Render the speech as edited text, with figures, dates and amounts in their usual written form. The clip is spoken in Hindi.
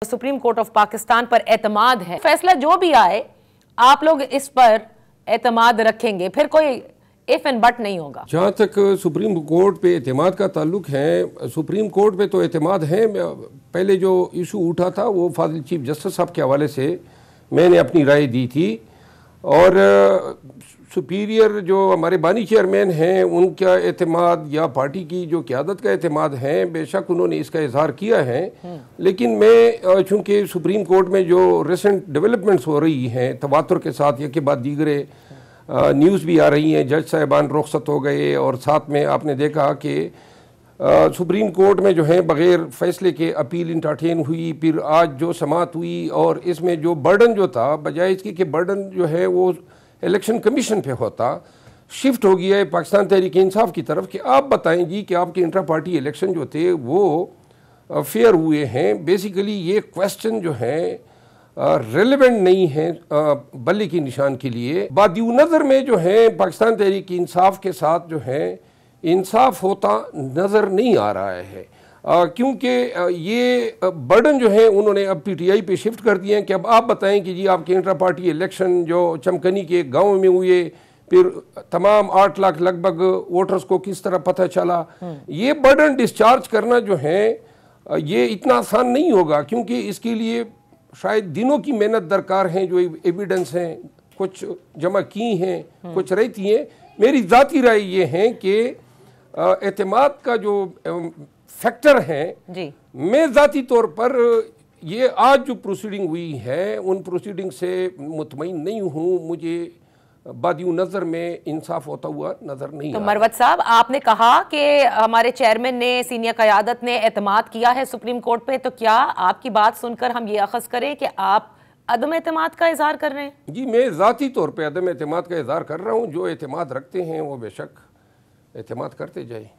सुप्रीम कोर्ट ऑफ पाकिस्तान पर एतमाद है। फैसला जो भी आए आप लोग इस पर एतमाद रखेंगे, फिर कोई इफ एंड बट नहीं होगा। जहाँ तक सुप्रीम कोर्ट पे एतमाद का ताल्लुक है, सुप्रीम कोर्ट पे तो एतमाद है। पहले जो इशू उठा था वो फाजिल चीफ जस्टिस साहब के हवाले से मैंने अपनी राय दी थी, और सुपीरियर जो हमारे बानी चेयरमैन हैं उनका एतमाद या पार्टी की जो क़यादत का एतमाद है, बेशक उन्होंने इसका इजहार किया है। लेकिन मैं चूँकि सुप्रीम कोर्ट में जो रिसेंट डेवलपमेंट्स हो रही हैं तवातुर के साथ, एक के बाद दीगरे न्यूज़ भी आ रही हैं, जज साहिबान रुखसत हो गए, और साथ में आपने देखा कि सुप्रीम कोर्ट में जो है बग़ैर फ़ैसले के अपील इंटरटेन हुई, फिर आज जो समाअत हुई, और इसमें जो बर्डन जो था बजाय इसके कि बर्डन जो है वो इलेक्शन कमीशन पे होता, शिफ्ट हो गया है पाकिस्तान तहरीक इंसाफ की तरफ कि आप बताएं जी कि आपके इंट्रा पार्टी इलेक्शन जो थे वो फेयर हुए हैं। बेसिकली ये क्वेश्चन जो है रेलेवेंट नहीं है बल्ले की निशान के लिए। बादिनज़र में जो है पाकिस्तान तहरीक इंसाफ के साथ जो है इंसाफ होता नज़र नहीं आ रहा है, क्योंकि ये बर्डन जो है उन्होंने अब पीटीआई पे शिफ्ट कर दिए हैं कि अब आप बताएं कि जी आपके इंट्रा पार्टी इलेक्शन जो चमकनी के गांव में हुए, फिर तमाम 8 लाख लगभग वोटर्स को किस तरह पता चला। ये बर्डन डिस्चार्ज करना जो है ये इतना आसान नहीं होगा, क्योंकि इसके लिए शायद दिनों की मेहनत दरकार है। जो एविडेंस हैं कुछ जमा की हैं, कुछ रहती हैं। मेरी ज़ाती राय ये है कि एतमाद का जो फैक्टर है जी, मैं ज़ाती तौर पर ये आज जो प्रोसीडिंग हुई है उन प्रोसीडिंग से मुतमईन नहीं हूँ। मुझे बादिनज़र में इंसाफ होता हुआ नजर नहीं तो मरवत साहब, आपने कहा कि हमारे चेयरमैन ने, सीनियर क़यादत ने एतमाद किया है सुप्रीम कोर्ट पे, तो क्या आपकी बात सुनकर हम ये अखज़ करें कि आप अदम एतमाद का इजहार कर रहे हैं? जी, मैं ज़ाती तौर पे अदम एतमाद का इजहार कर रहा हूँ। जो एतमाद रखते हैं वो बेशक एतमाद करते जाए।